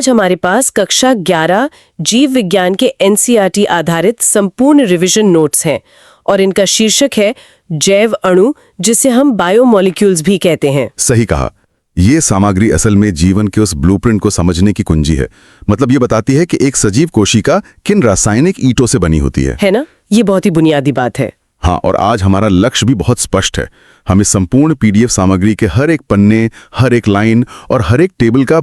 आज हमारे पास कक्षा 11 जीव विज्ञान के एनसीईआरटी आधारित संपूर्ण रिवीजन नोट्स हैं और इनका शीर्षक है जैव अणु, जिसे हम बायोमोलिक्यूल्स भी कहते हैं। सही कहा। ये सामग्री असल में जीवन के उस ब्लूप्रिंट को समझने की कुंजी है। मतलब ये बताती है कि एक सजीव कोशिका किन रासायनिक ईंटों से बनी होती है ना? ये बहुत ही बुनियादी बात है। हाँ, और आज हमारा लक्ष्य भी बहुत स्पष्ट है। हम इस संपूर्ण पीडीएफ सामग्री के हर एक पन्ने, हर एक लाइन और हर एक टेबल का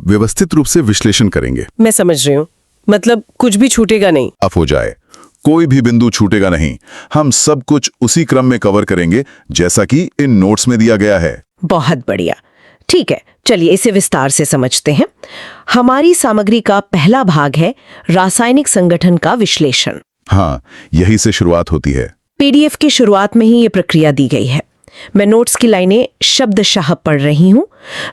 व्यवस्थित रूप से विश्लेषण करेंगे। मैं समझ रही हूँ, मतलब कुछ भी छूटेगा नहीं। अब हो जाए, कोई भी बिंदु छूटेगा नहीं। हम सब कुछ उसी क्रम में कवर करेंगे जैसा कि इन नोट्स में दिया गया है। बहुत बढ़िया। ठीक है, चलिए इसे विस्तार से समझते हैं। हमारी सामग्री का पहला भाग है रासायनिक संगठन का विश्लेषण। हाँ, यही से शुरुआत होती है। पीडीएफ की शुरुआत में ही ये प्रक्रिया दी गई है। मैं नोट्स की लाइनें शब्दशः पढ़ रही हूँ।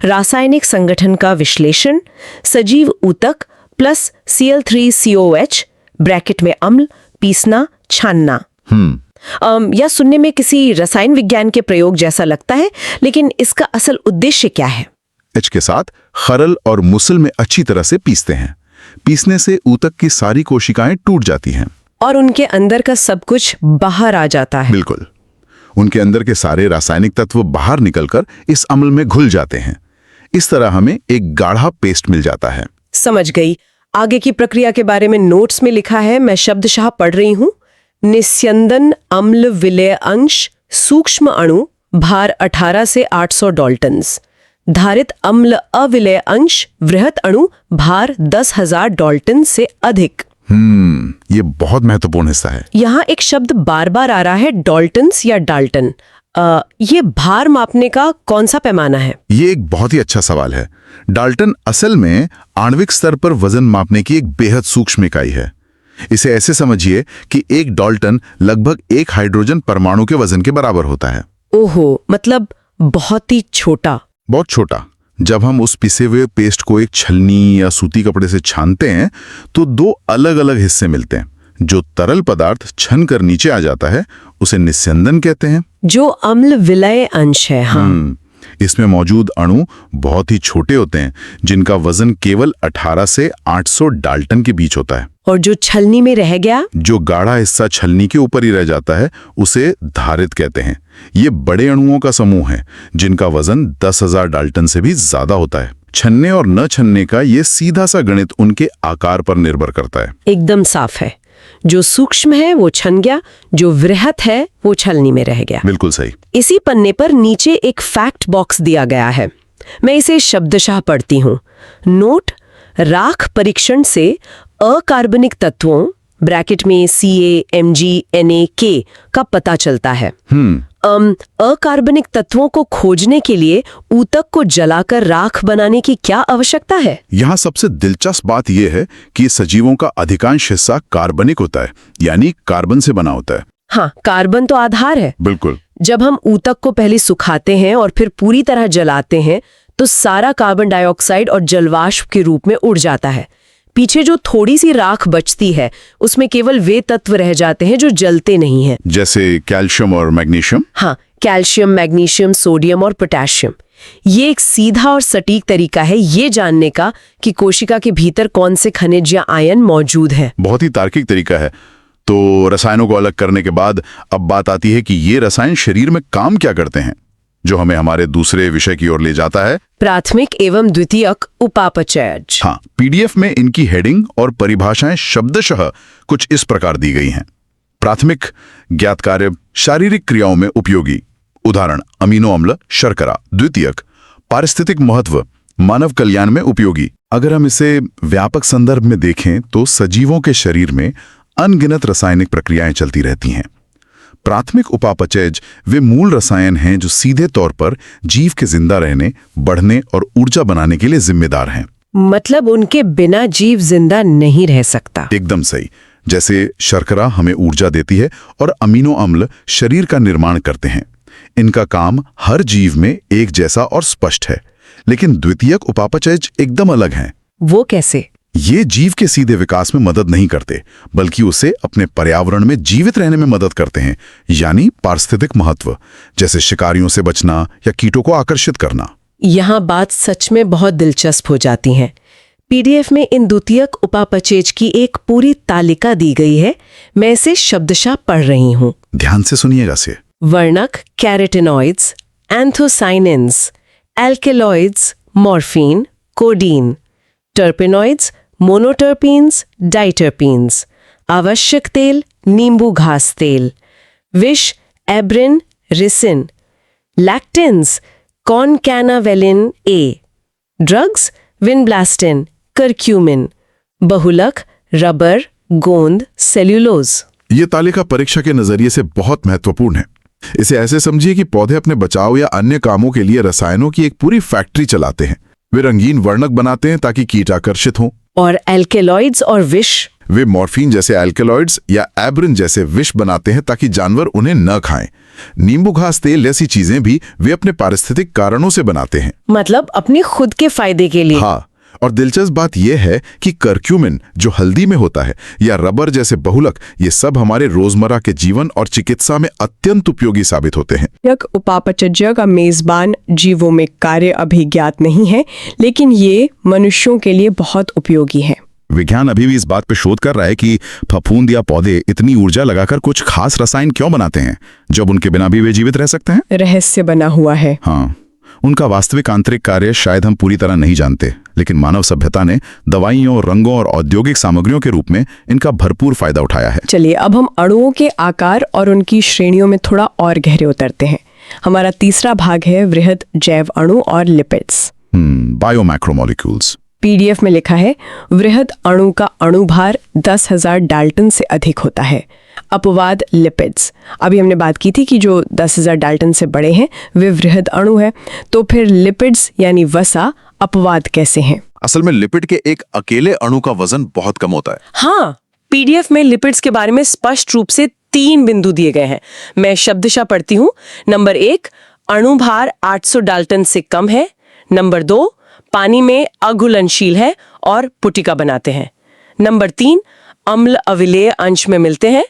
रासायनिक संगठन का विश्लेषण, सजीव ऊतक प्लस Cl3COH ब्रैकेट में अम्ल, पीसना, छानना। यह सुनने में किसी रसायन विज्ञान के प्रयोग जैसा लगता है, लेकिन इसका असल उद्देश्य क्या है? H के साथ खरल और मुसल में अच्छी तरह से पीसते हैं। पीसने से ऊतक की सारी कोशिकाएं टूट जाती हैं और उनके अंदर का सब कुछ बाहर आ जाता है। बिल्कुल, उनके अंदर के सारे रासायनिक तत्व बाहर निकलकर इस अम्ल में घुल जाते हैं। इस तरह हमें एक गाढ़ा पेस्ट मिल जाता है। समझ गई। आगे की प्रक्रिया के बारे में नोट्स में लिखा है, मैं शब्दशः पढ़ रही हूँ। निस्यंदन अम्ल विलय अंश सूक्ष्म अणु, भार 18 से 800 डाल्टन्स। धारित अम्ल अविलय अंश वृहत अणु, भार 10,000 डाल्टन से अधिक। ये बहुत महत्वपूर्ण हिस्सा है। यहाँ एक शब्द बार बार आ रहा है, डाल्टन्स या डाल्टन। ये भार मापने का कौन सा पैमाना है? ये एक बहुत ही अच्छा सवाल है। डाल्टन असल में आणविक स्तर पर वजन मापने की एक बेहद सूक्ष्म इकाई है। इसे ऐसे समझिए कि एक डाल्टन लगभग एक हाइड्रोजन परमाणु के वजन के बराबर होता है। ओहो, मतलब बहुत ही छोटा। बहुत छोटा। जब हम उस पिसे हुए पेस्ट को एक छलनी या सूती कपड़े से छानते हैं तो दो अलग अलग हिस्से मिलते हैं। जो तरल पदार्थ छन कर नीचे आ जाता है उसे निस्यंदन कहते हैं, जो अम्ल विलय अंश है। हाँ। इसमें मौजूद अणु बहुत ही छोटे होते हैं, जिनका वजन केवल 18 से 800 डाल्टन के बीच होता है। और जो छलनी में रह गया, जो गाढ़ा हिस्सा छलनी के ऊपर ही रह जाता है, उसे धारित कहते हैं। ये बड़े अणुओं का समूह है जिनका वजन 10,000 डाल्टन से भी ज्यादा होता है। छनने और न छनने का ये सीधा सा गणित उनके आकार पर निर्भर करता है। एकदम साफ है। जो सूक्ष्म है वो छन गया, जो वृहत है वो छलनी में रह गया। बिल्कुल सही। इसी पन्ने पर नीचे एक फैक्ट बॉक्स दिया गया है। मैं इसे शब्दशः पढ़ती हूँ। नोट: राख परीक्षण से अकार्बनिक तत्वों ब्रैकेट में CaMgNaK का पता चलता है। अकार्बनिक तत्वों को खोजने के लिए ऊतक को जलाकर राख बनाने की क्या आवश्यकता है? यहाँ सबसे दिलचस्प बात यह है कि सजीवों का अधिकांश हिस्सा कार्बनिक होता है, यानी कार्बन से बना होता है। हाँ, कार्बन तो आधार है। बिल्कुल। जब हम ऊतक को पहले सुखाते हैं और फिर पूरी तरह जलाते हैं तो सारा कार्बन डाइऑक्साइड और जलवाष्प के रूप में उड़ जाता है। पीछे जो थोड़ी सी राख बचती है उसमें केवल वे तत्व रह जाते हैं जो जलते नहीं हैं, जैसे कैल्शियम और मैग्नीशियम। हाँ, कैल्शियम, मैग्नीशियम, सोडियम और पोटेशियम। ये एक सीधा और सटीक तरीका है ये जानने का कि कोशिका के भीतर कौन से खनिज या आयन मौजूद है। बहुत ही तार्किक तरीका है। तो रसायनों को अलग करने के बाद अब बात आती है कि ये रसायन शरीर में काम क्या करते हैं, जो हमें हमारे दूसरे विषय की ओर ले जाता है, प्राथमिक एवं द्वितीयक उपापचयज। हाँ, पीडीएफ में इनकी हेडिंग और परिभाषाएं शब्दशः कुछ इस प्रकार दी गई हैं। प्राथमिक: ज्ञात कार्य, शारीरिक क्रियाओं में उपयोगी, उदाहरण अमीनो अम्ल, शर्करा। द्वितीयक: पारिस्थितिक महत्व, मानव कल्याण में उपयोगी। अगर हम इसे व्यापक संदर्भ में देखें तो सजीवों के शरीर में अनगिनत रासायनिक प्रक्रियाएं चलती रहती हैं। प्राथमिक उपापचयज वे मूल रसायन हैं जो सीधे तौर पर जीव के जिंदा रहने, बढ़ने और ऊर्जा बनाने के लिए जिम्मेदार हैं। मतलब उनके बिना जीव जिंदा नहीं रह सकता। एकदम सही। जैसे शर्करा हमें ऊर्जा देती है और अमीनो अम्ल शरीर का निर्माण करते हैं। इनका काम हर जीव में एक जैसा और स्पष्ट है, लेकिन द्वितीयक उपापचयज एकदम अलग हैं। वो कैसे? ये जीव के सीधे विकास में मदद नहीं करते, बल्कि उसे अपने पर्यावरण में जीवित रहने में मदद करते हैं, यानी पारिस्थितिक महत्व, जैसे शिकारियों से बचना या कीटों को आकर्षित करना। यहाँ बात सच में बहुत दिलचस्प हो जाती है। पीडीएफ में इन द्वितीयक उपापचयज की एक पूरी तालिका दी गई है। मैं इसे शब्दशः पढ़ रही हूँ। ध्यान से सुनिएगा से। वर्णक carotenoids, anthocyanins, alkaloids, morphine, codeine, terpenoids, monoterpenes, diterpenes, आवश्यक तेल, नींबू घास तेल, विष, abrin, ricin, lectins, concanavalin A, drugs, vinblastine, curcumin, बहुलक, रबर, गोंद, सेल्यूलोज। ये तालिका परीक्षा के नजरिए से बहुत महत्वपूर्ण है। इसे ऐसे समझिए कि पौधे अपने बचाव या अन्य कामों के लिए रसायनों की एक पूरी फैक्ट्री चलाते हैं। वे रंगीन वर्णक बनाते हैं ताकि कीट आकर्षित हों। और एल्केलॉइड्स और विष? वे मॉर्फिन जैसे एल्केलॉइड्स या एब्रिन जैसे विष बनाते हैं ताकि जानवर उन्हें न खाएं। नींबू घास तेल जैसी चीजें भी वे अपने पारिस्थितिक कारणों से बनाते हैं, मतलब अपने खुद के फायदे के लिए। हाँ, और दिलचस्प बात यह है कि करक्यूमिन जो हल्दी में होता है या रबर जैसे बहुलक, ये सब हमारे रोजमर्रा के जीवन और चिकित्सा में अत्यंत उपयोगी साबित होते हैं। यक उपापचय का मेजबान जीवों में कार्य अभी ज्ञात नहीं है, लेकिन ये मनुष्यों के लिए बहुत उपयोगी है। विज्ञान अभी भी इस बात पर शोध कर रहा है कि फफूंद या पौधे इतनी ऊर्जा लगाकर कुछ खास रसायन क्यों बनाते हैं जब उनके बिना भी वे जीवित रह सकते हैं। रहस्य बना हुआ है। हाँ, उनका वास्तविक आंतरिक कार्य शायद हम पूरी तरह नहीं जानते, लेकिन मानव सभ्यता ने दवाइयों, रंगों और औद्योगिक सामग्रियों के रूप में इनका भरपूर फायदा उठाया है। चलिए अब हम अणुओं के आकार और उनकी श्रेणियों में थोड़ा और गहरे उतरते हैं। हमारा तीसरा भाग है वृहद जैव अणु और लिपिड्स, बायोमैक्रोमोलिक्यूल्स। पीडीएफ में लिखा है वृहद अणु का अणुभार 10,000 डाल्टन से अधिक होता है। अपवाद लिपिड्स, अभी हमने बात की थी कि जो 10,000 डाल्टन से बड़े हैं वे वृहद अणु हैं। तो फिर लिपिड्स यानी वसा अपवाद कैसे हैं? असल में लिपिड के एक अकेले अणु का वजन बहुत कम होता है। हाँ, पीडीएफ में लिपिड्स के बारे में स्पष्ट रूप से 3 बिंदु दिए गए हैं। मैं शब्दशः पढ़ती हूँ। नंबर 1, अणुभार 800 डाल्टन से कम है। नंबर 2, पानी में अघुलनशील है और पुटिका बनाते हैं। नंबर 3, अम्ल अविलेय अंश में मिलते हैं।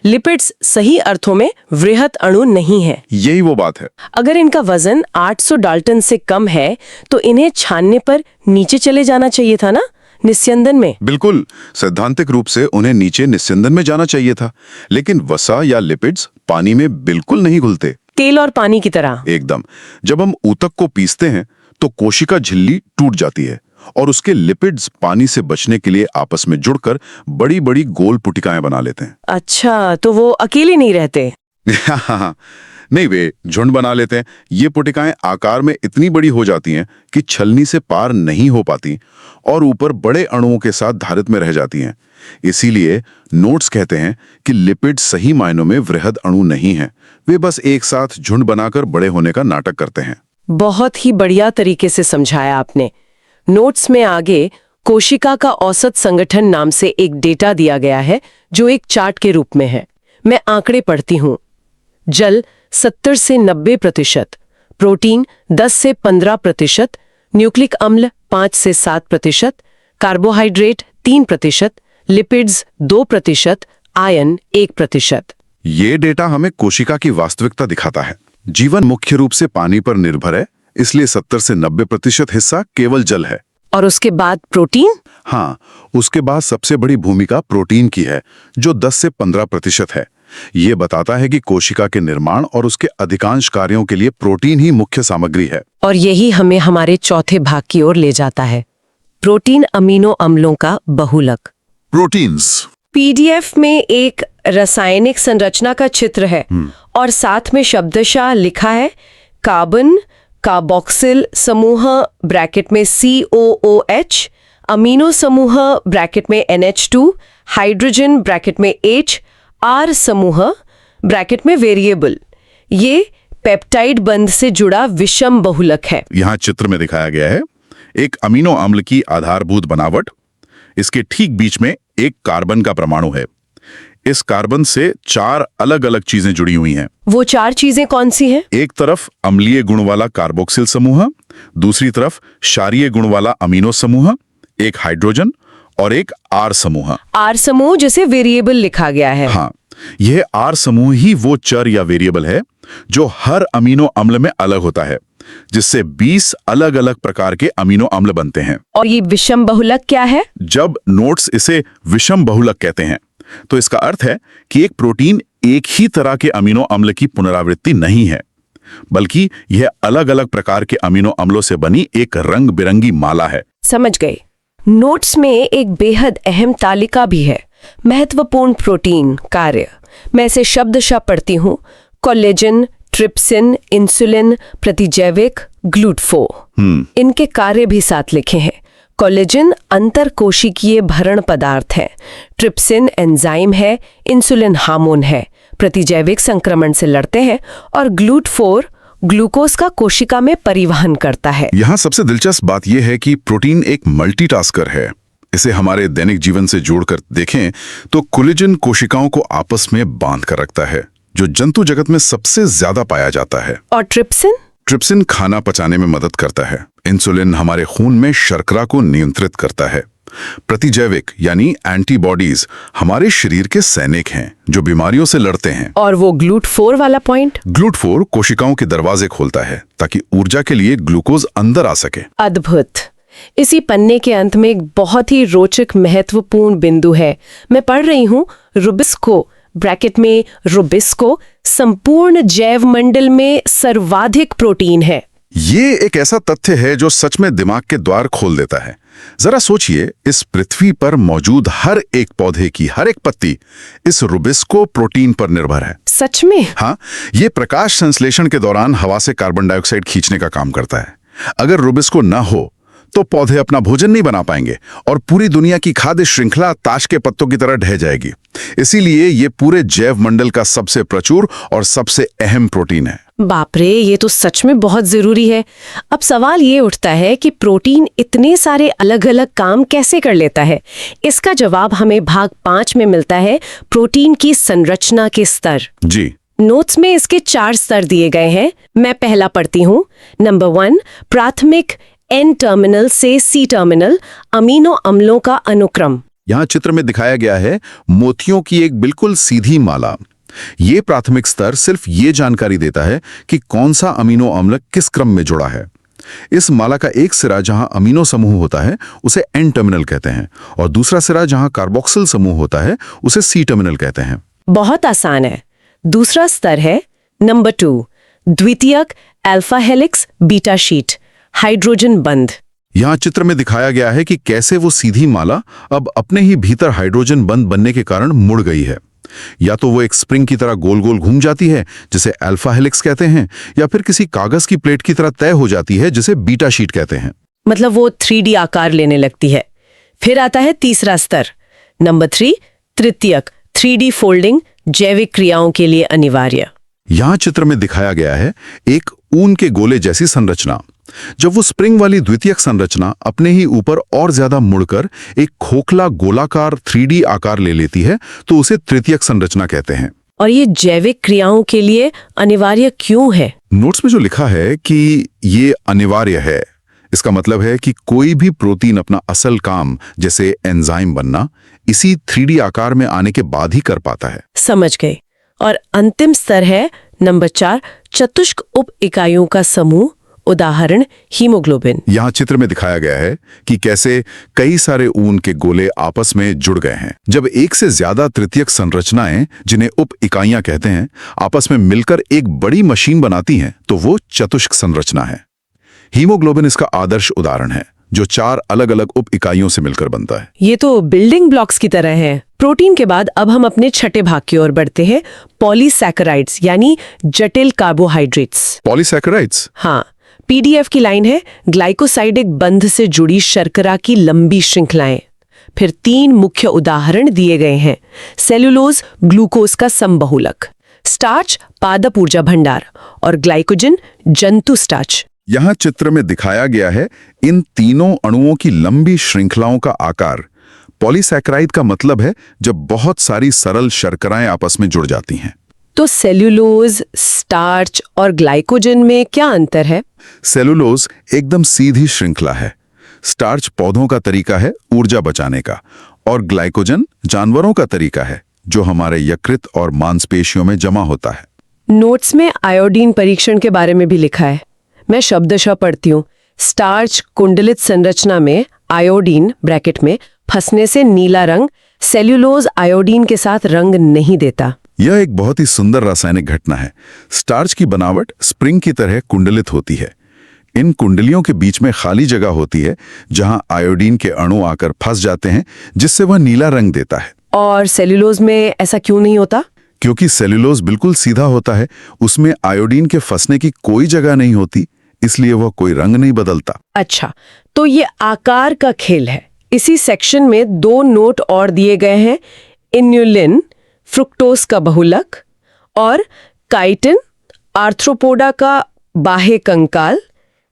लिपिड्स सही अर्थों में वृहद अणु नहीं है। यही वो बात है। अगर इनका वजन 800 डाल्टन से कम है तो इन्हें छानने पर नीचे चले जाना चाहिए था ना, निस्यंदन में। बिल्कुल, सैद्धांतिक रूप से उन्हें नीचे निस्यंदन में जाना चाहिए था, लेकिन वसा या लिपिड्स पानी में बिल्कुल नहीं घुलते। तेल और पानी की तरह। एकदम। जब हम ऊतक को पीसते हैं तो कोशिका झिल्ली टूट जाती है और उसके लिपिड्स पानी से बचने के लिए आपस में जुड़कर बड़ी बड़ी गोल पुटिकाएं बना लेते हैं। अच्छा, तो वो अकेले नहीं रहते? नहीं, वे झुंड बना लेते हैं। ये पुटिकाएं आकार में इतनी बड़ी हो जाती हैं कि छलनी से पार नहीं हो पाती और ऊपर बड़े अणुओं के साथ धारित में रह जाती हैं। इसीलिए नोट्स कहते हैं कि लिपिड सही मायनों में वृहद अणु नहीं है, वे बस एक साथ झुंड बनाकर बड़े होने का नाटक करते हैं। बहुत ही बढ़िया तरीके से समझाया आपने। नोट्स में आगे कोशिका का औसत संगठन नाम से एक डेटा दिया गया है जो एक चार्ट के रूप में है। मैं आंकड़े पढ़ती हूँ। जल 70 से 90%, प्रोटीन 10 से 15%, न्यूक्लिक अम्ल 5 से 7%, कार्बोहाइड्रेट 3%, लिपिड्स 2%, आयन 1%। ये डेटा हमें कोशिका की वास्तविकता दिखाता है। जीवन मुख्य रूप से पानी पर निर्भर है, इसलिए 70 से 90% हिस्सा केवल जल है। और उसके बाद प्रोटीन? हाँ, उसके बाद सबसे बड़ी भूमिका प्रोटीन की है, जो 10 से 15% है। ये बताता है कि कोशिका के निर्माण और उसके अधिकांश कार्यों के लिए प्रोटीन ही मुख्य सामग्री है। और यही हमें हमारे चौथे भाग की ओर ले जाता है, प्रोटीन अमीनो अम्लों का बहुलक। प्रोटीन्स। पीडीएफ में एक रासायनिक संरचना का चित्र है और साथ में शब्दशः लिखा है कार्बन कार्बोक्सिल समूह ब्रैकेट में COOH, अमीनो समूह ब्रैकेट में NH2, हाइड्रोजन ब्रैकेट में H, R समूह ब्रैकेट में वेरिएबल। ये पेप्टाइड बंध से जुड़ा विषम बहुलक है। यहाँ चित्र में दिखाया गया है एक अमीनो अम्ल की आधारभूत बनावट। इसके ठीक बीच में एक कार्बन का परमाणु है। इस कार्बन से 4 अलग अलग चीजें जुड़ी हुई हैं। वो 4 चीजें कौन सी हैं? एक तरफ अम्लीय गुण वाला कार्बोक्सिल समूह, दूसरी तरफ क्षारीय गुण वाला अमीनो समूह, एक हाइड्रोजन और एक R समूह। R समूह जिसे वेरिएबल लिखा गया है। हाँ, यह R समूह ही वो चर या वेरिएबल है जो हर अमीनो अम्ल में अलग होता है, जिससे 20 अलग अलग प्रकार के अमीनो अम्ल बनते हैं। और ये विषम बहुलक क्या है? जब नोट्स इसे विषम बहुलक कहते हैं, तो इसका अर्थ है कि एक प्रोटीन एक ही तरह के अमीनो अम्ल की पुनरावृत्ति नहीं है, बल्कि यह अलग अलग प्रकार के अमीनो अम्लों से बनी एक रंग बिरंगी माला है। समझ गई। नोट्स में एक बेहद अहम तालिका भी है, महत्वपूर्ण प्रोटीन कार्य। मैं इसे शब्दशः पढ़ती हूँ। कोलेजन, ट्रिप्सिन, इंसुलिन, प्रतिजैविक, ग्लूटफो। इनके कार्य भी साथ लिखे हैं। कोलेजन अंतरकोशिकीय भरण पदार्थ है, ट्रिप्सिन एंजाइम है, इंसुलिन हार्मोन है, प्रतिजैविक संक्रमण से लड़ते हैं, और ग्लूटफोर ग्लूकोज का कोशिका में परिवहन करता है। यहाँ सबसे दिलचस्प बात यह है कि प्रोटीन एक मल्टीटास्कर है। इसे हमारे दैनिक जीवन से जोड़कर देखें तो कोलेजन कोशिकाओं को आपस में बांध कर रखता है, जो जंतु जगत में सबसे ज्यादा पाया जाता है। और ट्रिप्सिन? ट्रिप्सिन खाना पचाने में मदद करता है। इंसुलिन हमारे खून में शर्करा को नियंत्रित करता है। प्रतिजैविक यानी एंटीबॉडीज हमारे शरीर के सैनिक हैं जो बीमारियों से लड़ते हैं। और वो ग्लूटफोर वाला पॉइंट? ग्लूटफोर कोशिकाओं के दरवाजे खोलता है ताकि ऊर्जा के लिए ग्लूकोज अंदर आ सके। अद्भुत। इसी पन्ने के अंत में एक बहुत ही रोचक महत्वपूर्ण बिंदु है। मैं पढ़ रही हूँ, रुबिस्को ब्रैकेट में रुबिस्को संपूर्ण जैव मंडल में सर्वाधिक प्रोटीन है। ये एक ऐसा तथ्य है जो सच में दिमाग के द्वार खोल देता है। जरा सोचिए, इस पृथ्वी पर मौजूद हर एक पौधे की हर एक पत्ती इस रुबिस्को प्रोटीन पर निर्भर है। सच में? हाँ, ये प्रकाश संश्लेषण के दौरान हवा से कार्बन डाइऑक्साइड खींचने का काम करता है। अगर रुबिस्को ना हो तो पौधे अपना भोजन नहीं बना पाएंगे और पूरी दुनिया की खाद्य श्रृंखला ताश के पत्तों की तरह ढह जाएगी। इसीलिए ये पूरे जैव मंडल का सबसे प्रचुर और सबसे अहम प्रोटीन है। बाप रे, ये तो सच में बहुत जरूरी है। अब सवाल ये उठता है कि प्रोटीन इतने सारे अलग अलग काम कैसे कर लेता है। इसका जवाब हमें भाग 5 में मिलता है, प्रोटीन की संरचना के स्तर। जी, नोट्स में इसके 4 स्तर दिए गए हैं। मैं पहला पढ़ती हूँ। नंबर 1, प्राथमिक एन टर्मिनल से सी टर्मिनल अमीनो अम्लों का अनुक्रम। यहाँ चित्र में दिखाया गया है मोतियों की एक बिल्कुल सीधी माला। ये प्राथमिक स्तर सिर्फ ये जानकारी देता है कि कौन सा अमीनो अम्ल किस क्रम में जुड़ा है। इस माला का एक सिरा जहां अमीनो समूह होता है उसे एन टर्मिनल कहते हैं, और दूसरा सिरा जहां कार्बोक्सिल समूह होता है उसे सी टर्मिनल कहते हैं। बहुत आसान है। दूसरा स्तर है नंबर 2, द्वितीयक alpha helix beta sheet hydrogen बंध। यहाँ चित्र में दिखाया गया है कि कैसे वो सीधी माला अब अपने ही भीतर हाइड्रोजन बंध बनने के कारण मुड़ गई है। या तो वो एक स्प्रिंग की तरह गोल गोल घूम जाती है जिसे अल्फा हेलिक्स कहते हैं, या फिर किसी कागज की प्लेट की तरह तय हो जाती है जिसे बीटा शीट कहते हैं। मतलब वो 3D आकार लेने लगती है। फिर आता है तीसरा स्तर, नंबर 3, तृतीयक 3D फोल्डिंग जैविक क्रियाओं के लिए अनिवार्य। यहाँ चित्र में दिखाया गया है एक ऊन के गोले जैसी संरचना। जब वो स्प्रिंग वाली द्वितीयक संरचना अपने ही ऊपर और ज्यादा मुड़कर एक खोखला गोलाकार 3D आकार ले लेती है तो उसे तृतीयक संरचना कहते हैं। और ये जैविक क्रियाओं के लिए अनिवार्य क्यों है? नोट्स में जो लिखा है कि ये अनिवार्य है, इसका मतलब है कि कोई भी प्रोटीन अपना असल काम जैसे एंजाइम बनना इसी 3D आकार में आने के बाद ही कर पाता है। समझ गए। और अंतिम स्तर है नंबर 4, चतुष्क उप इकाइयों का समूह, उदाहरण हीमोग्लोबिन। यहाँ चित्र में दिखाया गया है कि कैसे कई सारे ऊन के गोले आपस में जुड़ गए हैं। जब एक से ज्यादा तृतीयक संरचनाएं, जिन्हें उप इकाइयां कहते हैं, आपस में मिलकर एक बड़ी मशीन बनाती हैं तो वो चतुष्क संरचना है। हीमोग्लोबिन इसका आदर्श उदाहरण है, जो 4 अलग अलग उप इकाइयों से मिलकर बनता है। ये तो बिल्डिंग ब्लॉक्स की तरह है। प्रोटीन के बाद अब हम अपने छठे भाग की ओर बढ़ते हैं, पॉलीसैकेराइड्स यानी जटिल कार्बोहाइड्रेट्स। पॉलीसैकेराइड्स? हाँ, पीडीएफ की लाइन है, ग्लाइकोसाइडिक बंध से जुड़ी शर्करा की लंबी श्रृंखलाएं। फिर 3 मुख्य उदाहरण दिए गए हैं, सेलुलोज ग्लूकोज का समबहुलक, स्टार्च पादप ऊर्जा भंडार, और ग्लाइकोजन जंतु स्टार्च। यहाँ चित्र में दिखाया गया है इन तीनों अणुओं की लंबी श्रृंखलाओं का आकार। पॉलीसैकेराइड का मतलब है जब बहुत सारी सरल शर्कराएं आपस में जुड़ जाती हैं। तो सेल्यूलोज, स्टार्च और ग्लाइकोजन में क्या अंतर है? सेलुलोज एकदम सीधी श्रृंखला है, स्टार्च पौधों का तरीका है ऊर्जा बचाने का, और ग्लाइकोजन जानवरों का तरीका है जो हमारे यकृत और मांसपेशियों में जमा होता है। नोट्स में आयोडीन परीक्षण के बारे में भी लिखा है। मैं शब्दशः पढ़ती हूँ। स्टार्च कुंडलित संरचना में आयोडीन ब्रैकेट में फंसने से नीला रंग, सेल्यूलोज आयोडीन के साथ रंग नहीं देता। यह एक बहुत ही सुंदर रासायनिक घटना है। स्टार्च की बनावट स्प्रिंग की तरह कुंडलित होती है। इन कुंडलियों के बीच में खाली जगह होती है जहां आयोडीन के अणु आकर फंस जाते हैं, जिससे वह नीला रंग देता है। और सेल्यूलोज में ऐसा क्यों नहीं होता? क्योंकि सेल्यूलोज बिल्कुल सीधा होता है, उसमें आयोडीन के फंसने की कोई जगह नहीं होती, इसलिए वह कोई रंग नहीं बदलता। अच्छा, तो ये आकार का खेल है। इसी सेक्शन में 2 नोट और दिए गए हैं, इन्युलिन फ्रुक्टोज का बहुलक और काइटिन आर्थ्रोपोडा का बाह्य कंकाल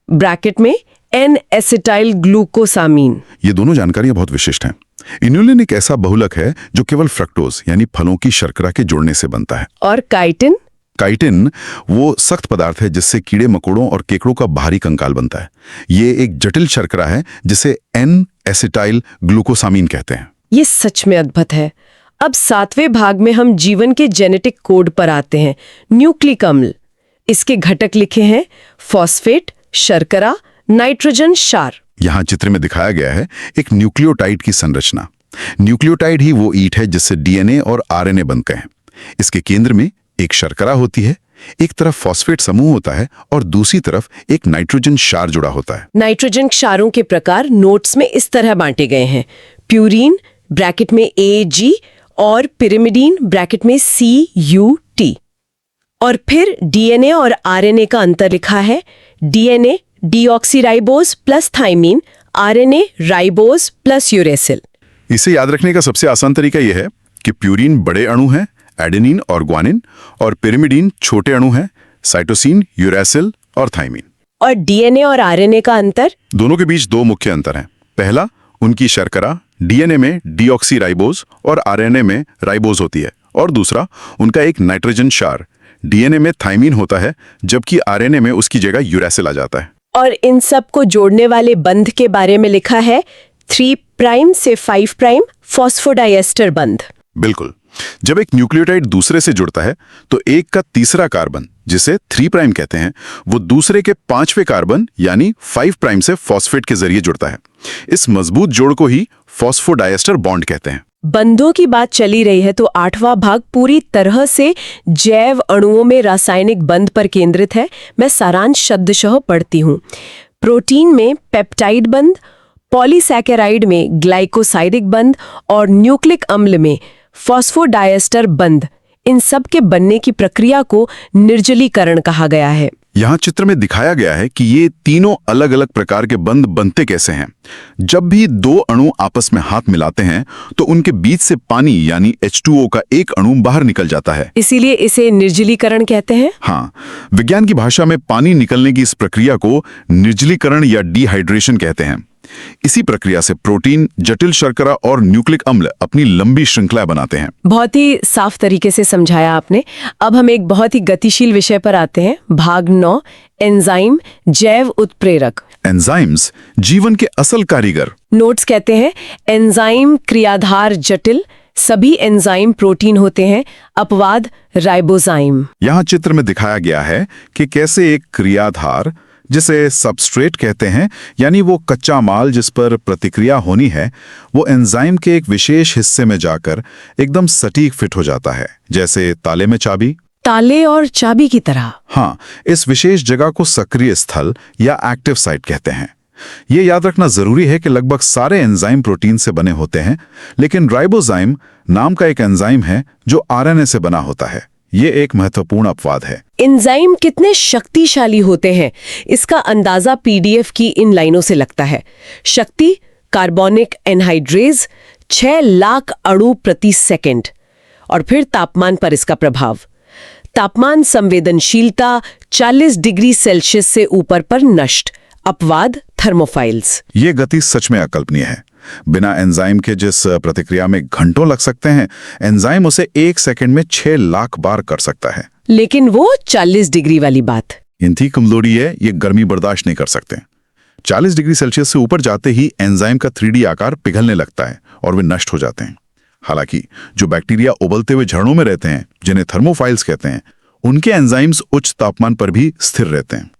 ब्रैकेट में एन एसिटाइल ग्लूकोसामीन। ये दोनों जानकारियां बहुत विशिष्ट हैं। इन्युलिन एक ऐसा बहुलक है जो केवल फ्रक्टोज यानी फलों की शर्करा के जुड़ने से बनता है। और काइटिन? काइटिन वो सख्त पदार्थ है जिससे कीड़े मकोड़ों और केकड़ों का बाहरी कंकाल बनता है। ये एक जटिल शर्करा है जिसे एन एसिटाइल ग्लूकोसामीन कहते हैं। ये सच में अद्भुत है। अब 7वें भाग में हम जीवन के जेनेटिक कोड पर आते हैं। न्यूक्लिक अम्ल, इसके घटक लिखे हैं फॉस्फेट, शर्करा, नाइट्रोजन, क्षार। यहाँ चित्र में दिखाया गया है एक न्यूक्लियोटाइड की संरचना। न्यूक्लियोटाइड ही वो ईंट है जिससे डीएनए और आरएनए बनते हैं। इसके केंद्र में एक शर्करा होती है, एक तरफ फॉस्फेट समूह होता है और दूसरी तरफ एक नाइट्रोजन क्षार जुड़ा होता है। नाइट्रोजन क्षारों के प्रकार नोट्स में इस तरह बांटे गए हैं, प्यूरीन ब्रैकेट में AG और पिरिमिडीन ब्रैकेट में CUT। और फिर डीएनए और आरएनए का अंतर लिखा है, DNA deoxyribose plus thymine, RNA ribose plus uracil. इसे याद रखने का सबसे आसान तरीका यह है कि प्यूरीन बड़े अणु हैं, एडेनिन और ग्वानिन, और पिरिमिडीन छोटे अणु हैं, साइटोसिन, यूरेसिल और थाइमीन। और डीएनए और आरएनए का अंतर? दोनों के बीच 2 मुख्य अंतर हैं। पहला, उनकी शर्करा डीएनए में डीऑक्सीराइबोज और आरएनए में राइबोज होती है, और दूसरा, उनका एक नाइट्रोजन क्षार डीएनए में थाइमीन होता है, जबकि आरएनए में उसकी जगह यूरेसिल आ जाता है। और इन सब को जोड़ने वाले बंध के बारे में लिखा है 3 प्राइम से 5 प्राइम फॉस्फोडाइएस्टर बंध। बिल्कुल। जब एक न्यूक्लियोटाइड दूसरे से जुड़ता है तो एक का तीसरा कार्बन, जिसे 3 प्राइम कहते हैं, वो दूसरे के 5वें कार्बन यानी 5 प्राइम से फॉस्फेट के जरिए जुड़ता है। इस मजबूत जोड़ को ही फॉस्फोडाइएस्टर बॉन्ड कहते हैं। बंधों की बात चली रही है तो 8वां भाग पूरी तरह से जैव अणुओं में रासायनिक बंध पर केंद्रित है। मैं सारांश शब्दशः पढ़ती हूँ। प्रोटीन में पेप्टाइड बंध, पॉलीसैकेराइड में ग्लाइकोसाइडिक बंध और न्यूक्लिक अम्ल में फॉस्फोडाइएस्टर बंध, इन सब के बनने की प्रक्रिया को निर्जलीकरण कहा गया है। यहाँ चित्र में दिखाया गया है कि ये तीनों अलग अलग प्रकार के बंध बनते कैसे हैं। जब भी 2 अणु आपस में हाथ मिलाते हैं तो उनके बीच से पानी यानी H2O का एक अणु बाहर निकल जाता है, इसीलिए इसे निर्जलीकरण कहते हैं। हाँ, विज्ञान की भाषा में पानी निकलने की इस प्रक्रिया को निर्जलीकरण या डिहाइड्रेशन कहते हैं। इसी प्रक्रिया से प्रोटीन, जटिल शर्करा और न्यूक्लिक अम्ल अपनी लंबी श्रृंखला बनाते हैं। बहुत ही साफ तरीके से समझाया आपने। अब हम एक बहुत ही गतिशील विषय पर आते हैं। भाग 9, एंजाइम, जैव उत्प्रेरक। एंजाइम्स जीवन के असल कारीगर। नोट्स कहते हैं एंजाइम क्रियाधार जटिल, सभी एंजाइम प्रोटीन होते हैं, अपवाद राइबोजाइम। यहाँ चित्र में दिखाया गया है कि कैसे एक क्रियाधार, जिसे सबस्ट्रेट कहते हैं, यानी वो कच्चा माल जिस पर प्रतिक्रिया होनी है, वो एंजाइम के एक विशेष हिस्से में जाकर एकदम सटीक फिट हो जाता है, जैसे ताले में चाबी। ताले और चाबी की तरह। हाँ, इस विशेष जगह को सक्रिय स्थल या एक्टिव साइट कहते हैं। ये याद रखना जरूरी है कि लगभग सारे एंजाइम प्रोटीन से बने होते हैं, लेकिन राइबोजाइम नाम का एक एंजाइम है जो आरएनए से बना होता है। ये एक महत्वपूर्ण अपवाद है। एंजाइम कितने शक्तिशाली होते हैं, इसका अंदाजा पीडीएफ की इन लाइनों से लगता है। शक्ति कार्बोनिक एनहाइड्रेज 6 लाख अणु प्रति सेकंड। और फिर तापमान पर इसका प्रभाव। तापमान संवेदनशीलता 40 डिग्री सेल्सियस से ऊपर पर नष्ट। अपवाद थर्मोफाइल्स। ये गति सच में अकल्पनीय है। बिना एंजाइम के जिस प्रतिक्रिया में घंटों लग सकते हैं, एंजाइम उसे 1 सेकंड में 6 लाख बार कर सकता है। लेकिन वो 40 डिग्री वाली बात, इनकी कमजोरी है, ये गर्मी बर्दाश्त नहीं कर सकते। 40 डिग्री सेल्सियस से ऊपर जाते ही एंजाइम का 3D आकार पिघलने लगता है और वे नष्ट हो जाते हैं। हालांकि जो बैक्टीरिया उबलते हुए झरनों में रहते हैं, जिन्हें थर्मोफाइल्स कहते हैं, उनके एंजाइम्स उच्च तापमान पर भी स्थिर रहते हैं।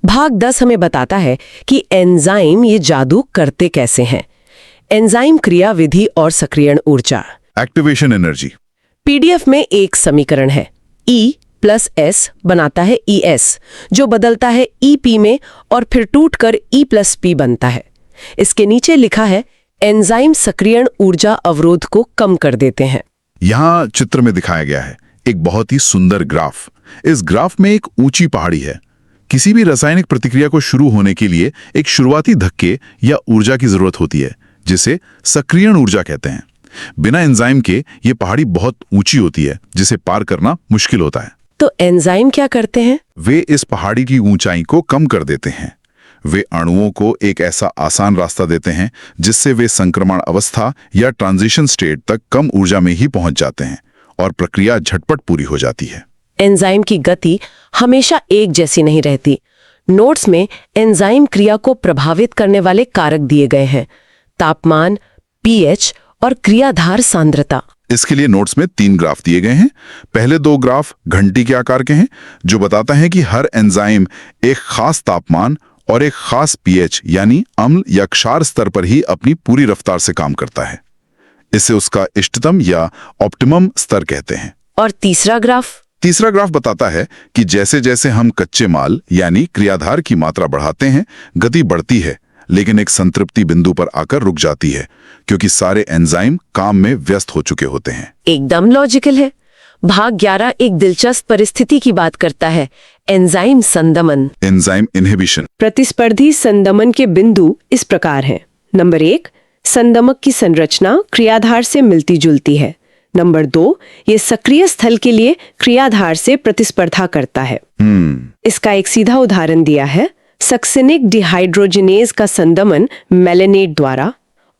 भाग 10 हमें बताता है कि एंजाइम ये जादू करते कैसे हैं। एंजाइम क्रिया विधि और सक्रियण ऊर्जा। Activation energy. पीडीएफ में एक समीकरण है, E+S बनाता है ES, जो बदलता है EP में और फिर टूटकर E+P बनता है। इसके नीचे लिखा है एंजाइम सक्रियण ऊर्जा अवरोध को कम कर देते हैं। यहाँ चित्र में दिखाया गया है एक बहुत ही सुंदर ग्राफ। इस ग्राफ में एक ऊंची पहाड़ी है। किसी भी रासायनिक प्रतिक्रिया को शुरू होने के लिए एक शुरुआती धक्के या ऊर्जा की जरूरत होती है, जिसे सक्रियण ऊर्जा कहते हैं। बिना एंजाइम के ये पहाड़ी बहुत ऊंची होती है, जिसे पार करना मुश्किल होता है। तो एंजाइम क्या करते हैं? वे इस पहाड़ी की ऊंचाई को कम कर देते हैं। वे अणुओं को एक ऐसा आसान रास्ता देते हैं जिससे वे संक्रमण अवस्था या ट्रांजिशन स्टेट तक कम ऊर्जा में ही पहुंच जाते हैं और प्रक्रिया झटपट पूरी हो जाती है। एंजाइम की गति हमेशा एक जैसी नहीं रहती। नोट्स में एंजाइम क्रिया को प्रभावित करने वाले कारक दिए गए हैं, तापमान, pH और क्रियाधार सांद्रता। इसके लिए नोट्स में 3 ग्राफ दिए गए हैं। पहले 2 ग्राफ घंटी के आकार के हैं, जो बताता है कि हर एंजाइम एक खास तापमान और एक खास pH यानी अम्ल या क्षार स्तर पर ही अपनी पूरी रफ्तार से काम करता है। इसे उसका इष्टतम या ऑप्टिमम स्तर कहते हैं। और तीसरा ग्राफ बताता है कि जैसे जैसे हम कच्चे माल यानी क्रियाधार की मात्रा बढ़ाते हैं, गति बढ़ती है, लेकिन एक संतृप्ति बिंदु पर आकर रुक जाती है, क्योंकि सारे एंजाइम काम में व्यस्त हो चुके होते हैं। एकदम लॉजिकल है। भाग 11 एक दिलचस्प परिस्थिति की बात करता है, एंजाइम संदमन, एंजाइम इनहिबिशन। प्रतिस्पर्धी संदमन के बिंदु इस प्रकार हैं। नंबर 1, संदमक की संरचना क्रियाधार से मिलती जुलती है। नंबर 2, ये सक्रिय स्थल के लिए क्रियाधार से प्रतिस्पर्धा करता है। इसका एक सीधा उदाहरण दिया है, सक्सिनिक डिहाइड्रोजिनेज का संदमन मेलेनेट द्वारा,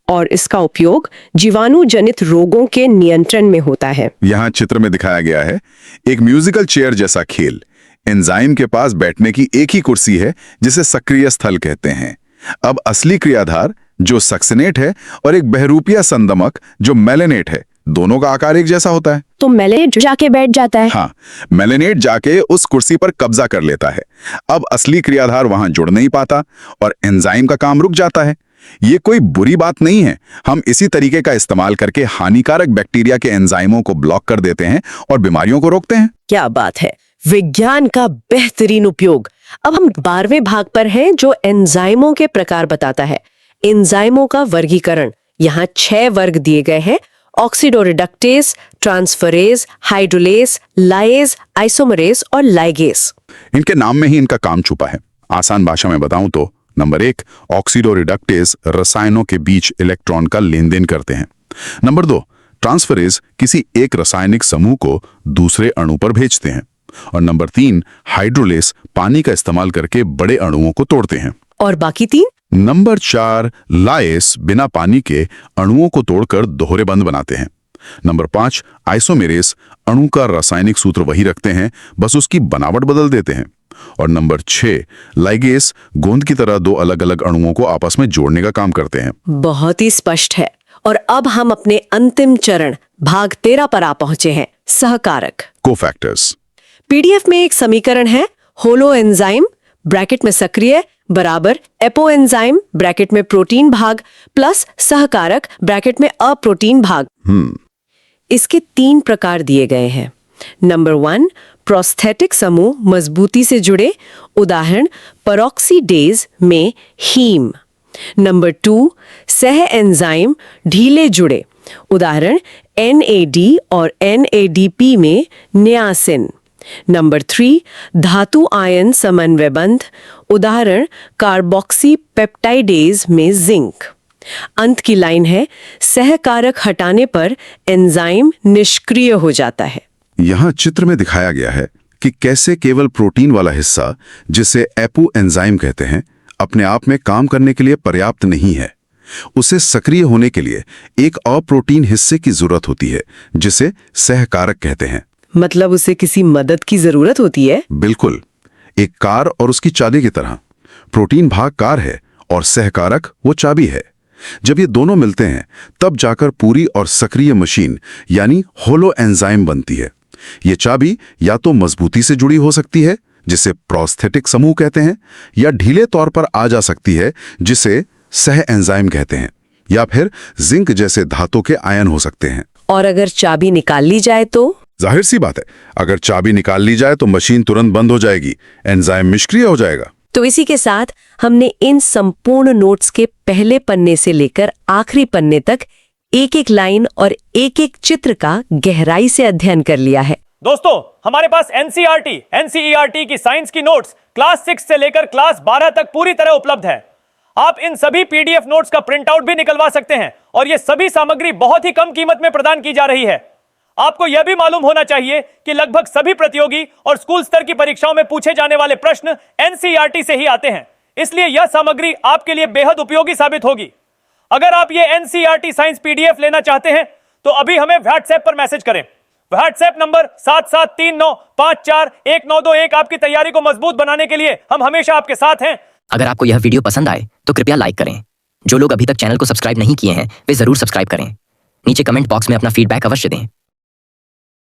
और इसका उपयोग जीवाणु जनित रोगों के नियंत्रण में होता है। यहाँ चित्र में दिखाया गया है एक म्यूजिकल चेयर जैसा खेल। एंजाइम के पास बैठने की एक ही कुर्सी है, जिसे सक्रिय स्थल कहते हैं। अब असली क्रियाधार जो सक्सिनेट है और एक बहरूपिया संदमक जो मेलेनेट है, दोनों का आकार एक जैसा होता है। तो मेलेनेट जाके बैठ जाता है। हाँ, मेलेनेट जाके उस कुर्सी पर कब्जा कर लेता है। अब असली क्रियाधार वहां जुड़ नहीं पाता और एंजाइम का काम रुक जाता है। ये कोई बुरी बात नहीं है। हम इसी तरीके का इस्तेमाल करके हानिकारक बैक्टीरिया के एंजाइमों को ब्लॉक कर देते हैं और बीमारियों को रोकते हैं। क्या बात है, विज्ञान का बेहतरीन उपयोग। अब हम 12वें भाग पर हैं, जो एंजाइमों के प्रकार बताता है। एंजाइमों का वर्गीकरण। यहाँ 6 वर्ग दिए गए हैं, ऑक्सीडोरिडक्टेज, ट्रांसफरेज, हाइड्रोलेज, लाएज, आइसोमरेज और लाइगेज। इनके नाम में ही इनका काम छुपा है। आसान भाषा में बताऊं तो नंबर 1, ऑक्सीडोरिडक्टेज रसायनों के बीच इलेक्ट्रॉन का लेन देन करते हैं। नंबर 2, ट्रांसफरेज किसी एक रासायनिक समूह को दूसरे अणु पर भेजते हैं। और नंबर 3, हाइड्रोलेज पानी का इस्तेमाल करके बड़े अणुओं को तोड़ते हैं। और बाकी 3? नंबर 4, लाएस बिना पानी के अणुओं को तोड़कर दोहरे बंध बनाते हैं। नंबर 5, आइसोमेरेस अणु का रासायनिक सूत्र वही रखते हैं, बस उसकी बनावट बदल देते हैं। और नंबर 6, लाइगेस गोंद की तरह 2 अलग अलग अणुओं को आपस में जोड़ने का काम करते हैं। बहुत ही स्पष्ट है। और अब हम अपने अंतिम चरण भाग 13 पर आ पहुंचे हैं, सहकारक, कोफैक्टर्स। पीडीएफ में एक समीकरण है, होलो एंजाइम ब्रैकेट में सक्रिय बराबर एपो एंजाइम ब्रैकेट में प्रोटीन भाग प्लस सहकारक ब्रैकेट में अप्रोटीन भाग। इसके 3 प्रकार दिए गए हैं। नंबर 1, प्रोस्थेटिक समूह मजबूती से जुड़े, उदाहरण पेरोक्सीडेज में हीम। नंबर 2, सह एंजाइम ढीले जुड़े, उदाहरण NAD और NADP में नियासिन। नंबर 3, धातु आयन समन्वय बंध, उदाहरण कार्बोक्सी पेप्टाइडेज में जिंक। अंत की लाइन है, सहकारक हटाने पर एंजाइम निष्क्रिय हो जाता है। यहाँ चित्र में दिखाया गया है कि कैसे केवल प्रोटीन वाला हिस्सा, जिसे एपो एंजाइम कहते हैं, अपने आप में काम करने के लिए पर्याप्त नहीं है। उसे सक्रिय होने के लिए एक अप्रोटीन हिस्से की जरूरत होती है, जिसे सहकारक कहते हैं। मतलब उसे किसी मदद की जरूरत होती है? बिल्कुल, एक कार और उसकी चाबी की तरह। प्रोटीन भाग कार है और सहकारक वो चाबी है। जब ये दोनों मिलते हैं, तब जाकर पूरी और सक्रिय मशीन यानी होलो एंजाइम बनती है। ये चाबी या तो मजबूती से जुड़ी हो सकती है, जिसे प्रोस्थेटिक समूह कहते हैं, या ढीले तौर पर आ जा सकती है, जिसे सह एंजाइम कहते हैं, या फिर जिंक जैसे धातु के आयन हो सकते हैं। और अगर चाबी निकाल ली जाए तो? जाहिर सी बात है, अगर चाबी निकाल ली जाए तो मशीन तुरंत बंद हो जाएगी, एंजाइम निष्क्रिय हो जाएगा। तो इसी के साथ हमने इन संपूर्ण नोट्स के पहले पन्ने से लेकर आखिरी पन्ने तक एक एक लाइन और एक एक चित्र का गहराई से अध्ययन कर लिया है। दोस्तों, हमारे पास एनसीईआरटी की साइंस की नोट्स क्लास 6 से लेकर क्लास 12 तक पूरी तरह उपलब्ध है। आप इन सभी पीडीएफ नोट्स का प्रिंट आउट भी निकलवा सकते हैं और यह सभी सामग्री बहुत ही कम कीमत में प्रदान की जा रही है। आपको यह भी मालूम होना चाहिए कि लगभग सभी प्रतियोगी और स्कूल स्तर की परीक्षाओं में पूछे जाने वाले प्रश्न एनसीईआरटी से ही आते हैं, इसलिए यह सामग्री आपके लिए बेहद उपयोगी साबित होगी। अगर आप ये एनसीईआरटी साइंस पीडीएफ लेना चाहते हैं तो अभी हमें व्हाट्सएप पर मैसेज करें। WhatsApp number 7739541921। आपकी तैयारी को मजबूत बनाने के लिए हम हमेशा आपके साथ हैं। अगर आपको यह वीडियो पसंद आए तो कृपया लाइक करें। जो लोग अभी तक चैनल को सब्सक्राइब नहीं किए हैं वे जरूर सब्सक्राइब करें। नीचे कमेंट बॉक्स में अपना फीडबैक अवश्य दें।